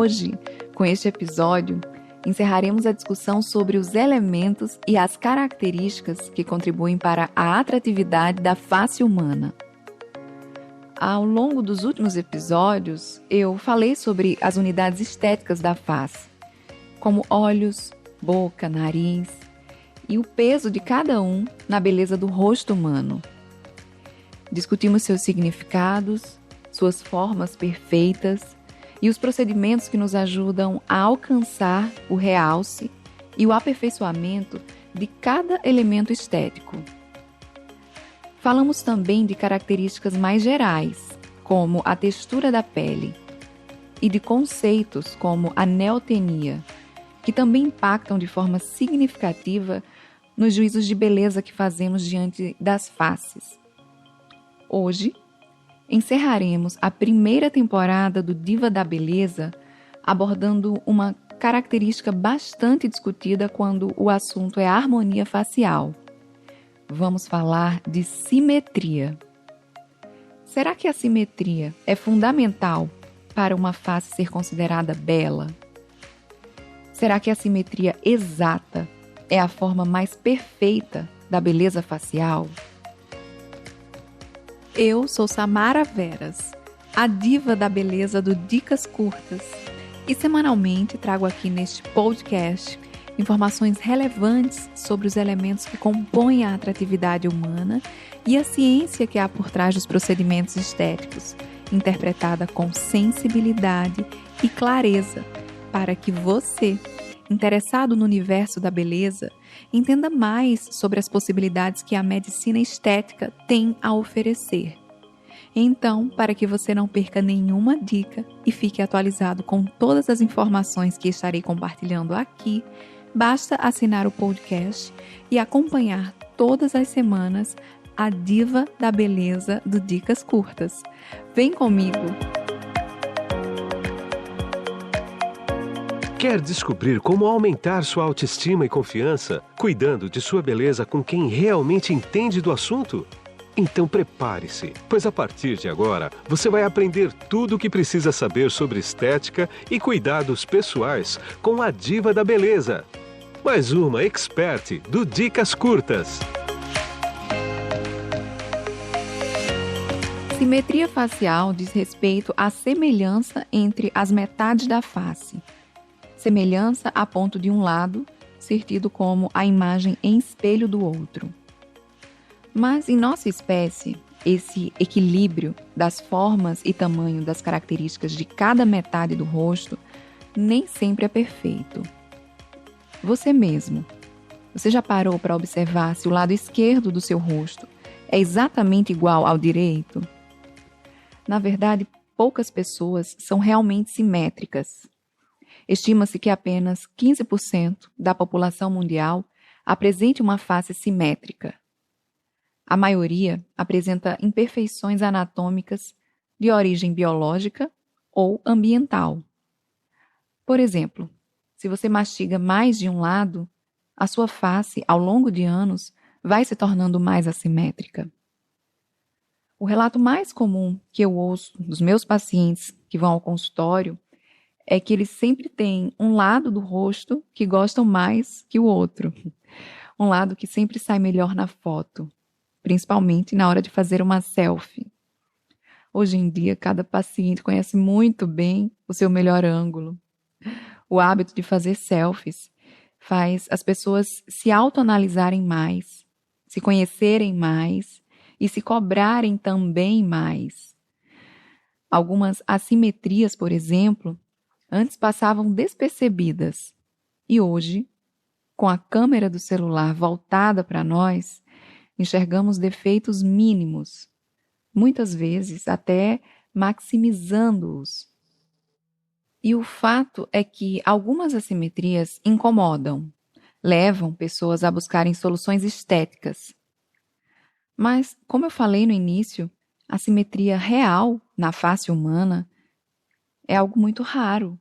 Hoje, com este episódio, encerraremos a discussão sobre os elementos e as características que contribuem para a atratividade da face humana. Ao longo dos últimos episódios, eu falei sobre as unidades estéticas da face, como olhos, boca, nariz, e o peso de cada um na beleza do rosto humano. Discutimos seus significados, suas formas perfeitas e os procedimentos que nos ajudam a alcançar o realce e o aperfeiçoamento de cada elemento estético. Falamos também de características mais gerais, como a textura da pele, e de conceitos como a neotenia, que também impactam de forma significativa nos juízos de beleza que fazemos diante das faces. Hoje, encerraremos a primeira temporada do Diva da Beleza abordando uma característica bastante discutida quando o assunto é a harmonia facial. Vamos falar de simetria. Será que a simetria é fundamental para uma face ser considerada bela? Será que a simetria exata é a forma mais perfeita da beleza facial? Eu sou Samara Veras, a diva da beleza do Dicas Curtas, e semanalmente trago aqui neste podcast informações relevantes sobre os elementos que compõem a atratividade humana e a ciência que há por trás dos procedimentos estéticos, interpretada com sensibilidade e clareza, para que você, interessado no universo da beleza, entenda mais sobre as possibilidades que a medicina estética tem a oferecer. Então, para que você não perca nenhuma dica e fique atualizado com todas as informações que estarei compartilhando aqui, basta assinar o podcast e acompanhar todas as semanas a Diva da Beleza do Dicas Curtas. Vem comigo! Quer descobrir como aumentar sua autoestima e confiança, cuidando de sua beleza com quem realmente entende do assunto? Então prepare-se, pois a partir de agora você vai aprender tudo o que precisa saber sobre estética e cuidados pessoais com a Diva da Beleza. Mais uma expert do Dicas Curtas. Simetria facial diz respeito à semelhança entre as metades da face. Semelhança a ponto de um lado ser tido como a imagem em espelho do outro. Mas em nossa espécie, esse equilíbrio das formas e tamanho das características de cada metade do rosto nem sempre é perfeito. Você mesmo, você já parou para observar se o lado esquerdo do seu rosto é exatamente igual ao direito? Na verdade, poucas pessoas são realmente simétricas. Estima-se que apenas 15% da população mundial apresente uma face simétrica. A maioria apresenta imperfeições anatômicas de origem biológica ou ambiental. Por exemplo, se você mastiga mais de um lado, a sua face, ao longo de anos, vai se tornando mais assimétrica. O relato mais comum que eu ouço dos meus pacientes que vão ao consultório é que eles sempre têm um lado do rosto que gostam mais que o outro. Um lado que sempre sai melhor na foto, principalmente na hora de fazer uma selfie. Hoje em dia, cada paciente conhece muito bem o seu melhor ângulo. O hábito de fazer selfies faz as pessoas se autoanalisarem mais, se conhecerem mais e se cobrarem também mais. Algumas assimetrias, por exemplo, antes passavam despercebidas e hoje, com a câmera do celular voltada para nós, enxergamos defeitos mínimos, muitas vezes até maximizando-os. E o fato é que algumas assimetrias incomodam, levam pessoas a buscarem soluções estéticas. Mas, como eu falei no início, a simetria real na face humana é algo muito raro.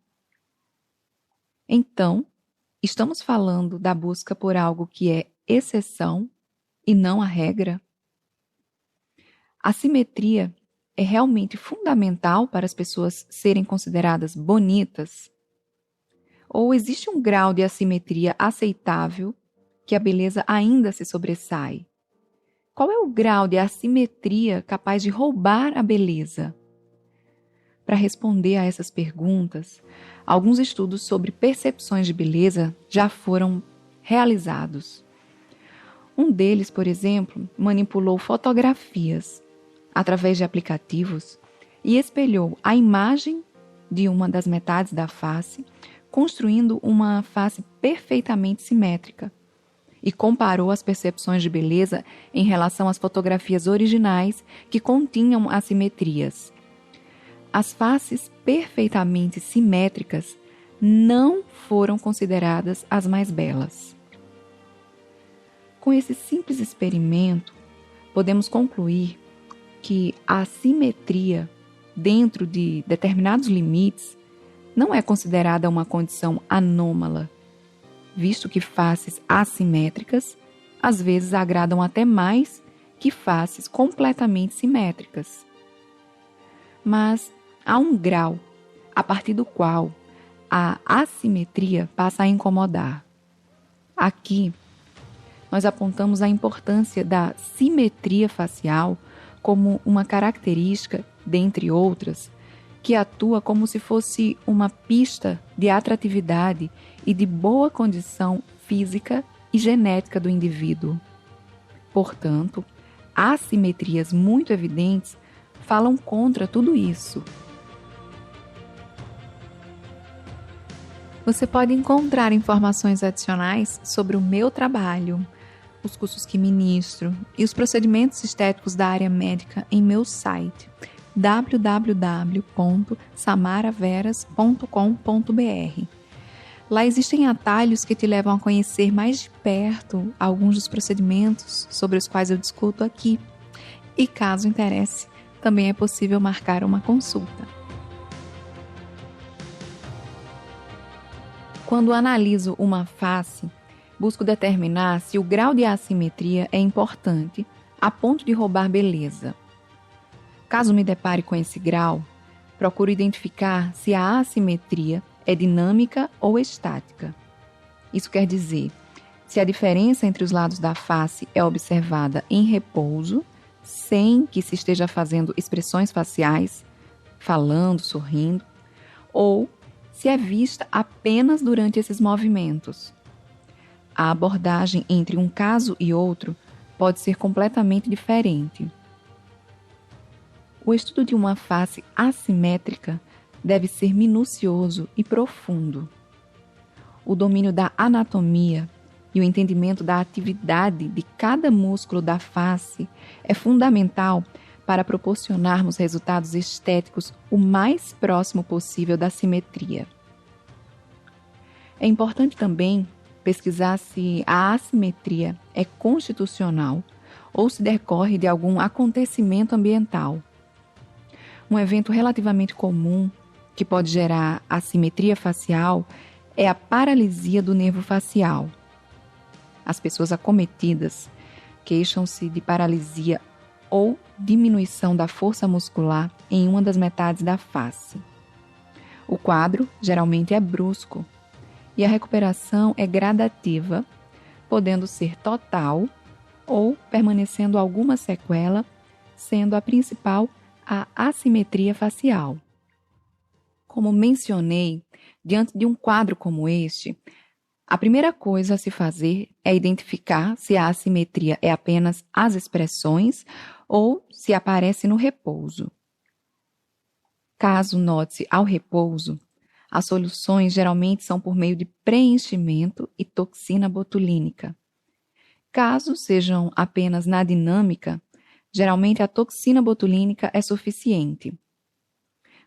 Então, estamos falando da busca por algo que é exceção e não a regra? A simetria é realmente fundamental para as pessoas serem consideradas bonitas? Ou existe um grau de assimetria aceitável que a beleza ainda se sobressai? Qual é o grau de assimetria capaz de roubar a beleza? Para responder a essas perguntas, alguns estudos sobre percepções de beleza já foram realizados. Um deles, por exemplo, manipulou fotografias através de aplicativos e espelhou a imagem de uma das metades da face, construindo uma face perfeitamente simétrica, e comparou as percepções de beleza em relação às fotografias originais que continham assimetrias. As faces perfeitamente simétricas não foram consideradas as mais belas. Com esse simples experimento, podemos concluir que a assimetria, dentro de determinados limites, não é considerada uma condição anômala, visto que faces assimétricas às vezes agradam até mais que faces completamente simétricas. Mas há um grau a partir do qual a assimetria passa a incomodar. Aqui, nós apontamos a importância da simetria facial como uma característica, dentre outras, que atua como se fosse uma pista de atratividade e de boa condição física e genética do indivíduo. Portanto, assimetrias muito evidentes falam contra tudo isso. Você pode encontrar informações adicionais sobre o meu trabalho, os cursos que ministro e os procedimentos estéticos da área médica em meu site www.samaraveras.com.br. Lá existem atalhos que te levam a conhecer mais de perto alguns dos procedimentos sobre os quais eu discuto aqui. E caso interesse, também é possível marcar uma consulta. Quando analiso uma face, busco determinar se o grau de assimetria é importante a ponto de roubar beleza. Caso me depare com esse grau, procuro identificar se a assimetria é dinâmica ou estática. Isso quer dizer, se a diferença entre os lados da face é observada em repouso, sem que se esteja fazendo expressões faciais, falando, sorrindo, ou se é vista apenas durante esses movimentos. A abordagem entre um caso e outro pode ser completamente diferente. O estudo de uma face assimétrica deve ser minucioso e profundo. O domínio da anatomia e o entendimento da atividade de cada músculo da face é fundamental para proporcionarmos resultados estéticos o mais próximo possível da simetria. É importante também pesquisar se a assimetria é constitucional ou se decorre de algum acontecimento ambiental. Um evento relativamente comum que pode gerar assimetria facial é a paralisia do nervo facial. As pessoas acometidas queixam-se de paralisia ou diminuição da força muscular em uma das metades da face. O quadro geralmente é brusco e a recuperação é gradativa, podendo ser total ou permanecendo alguma sequela, sendo a principal a assimetria facial. Como mencionei, diante de um quadro como este, a primeira coisa a se fazer é identificar se a assimetria é apenas as expressões ou se aparece no repouso. Caso note-se ao repouso, as soluções geralmente são por meio de preenchimento e toxina botulínica. Caso sejam apenas na dinâmica, geralmente a toxina botulínica é suficiente.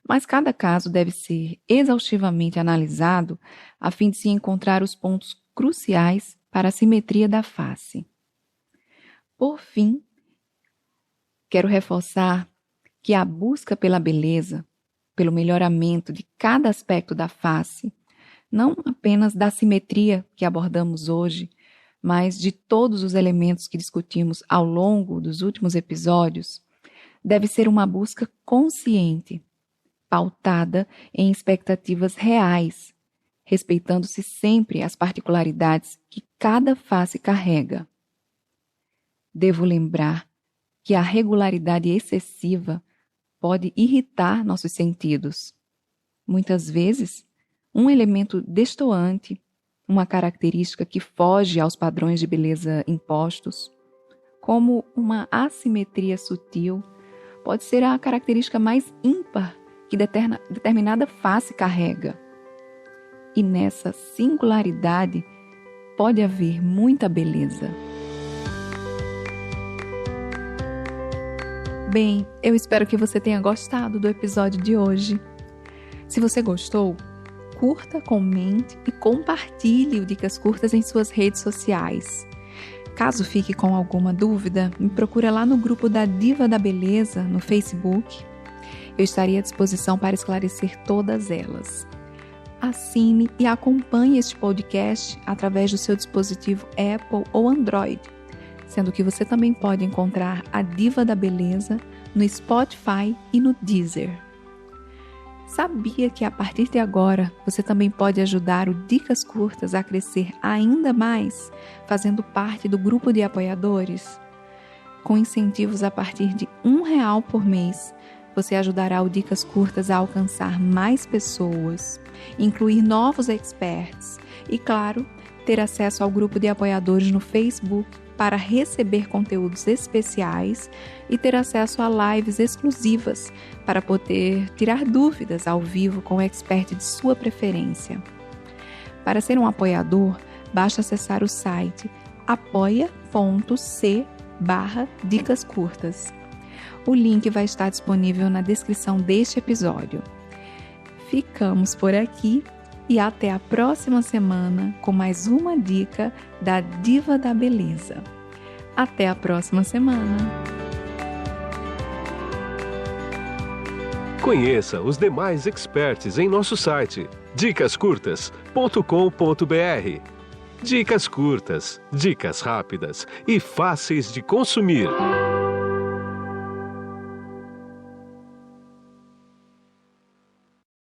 Mas cada caso deve ser exaustivamente analisado a fim de se encontrar os pontos cruciais para a simetria da face. Por fim, quero reforçar que a busca pela beleza, pelo melhoramento de cada aspecto da face, não apenas da simetria que abordamos hoje, mas de todos os elementos que discutimos ao longo dos últimos episódios, deve ser uma busca consciente, pautada em expectativas reais, respeitando-se sempre as particularidades que cada face carrega. Devo lembrar que a regularidade excessiva pode irritar nossos sentidos. Muitas vezes, um elemento destoante, uma característica que foge aos padrões de beleza impostos, como uma assimetria sutil, pode ser a característica mais ímpar que determinada face carrega. E nessa singularidade pode haver muita beleza. Bem, eu espero que você tenha gostado do episódio de hoje. Se você gostou, curta, comente e compartilhe o Dicas Curtas em suas redes sociais. Caso fique com alguma dúvida, me procura lá no grupo da Diva da Beleza no Facebook. Eu estaria à disposição para esclarecer todas elas. Assine e acompanhe este podcast através do seu dispositivo Apple ou Android, sendo que você também pode encontrar a Diva da Beleza no Spotify e no Deezer. Sabia que a partir de agora você também pode ajudar o Dicas Curtas a crescer ainda mais, fazendo parte do grupo de apoiadores? Com incentivos a partir de R$1 por mês, você ajudará o Dicas Curtas a alcançar mais pessoas, incluir novos experts e, claro, ter acesso ao grupo de apoiadores no Facebook para receber conteúdos especiais e ter acesso a lives exclusivas para poder tirar dúvidas ao vivo com o expert de sua preferência. Para ser um apoiador, basta acessar o site apoia.c/Dicas Curtas. O link vai estar disponível na descrição deste episódio. Ficamos por aqui e até a próxima semana com mais uma dica da Diva da Beleza. Até a próxima semana! Conheça os demais experts em nosso site dicascurtas.com.br. Dicas curtas, dicas rápidas e fáceis de consumir.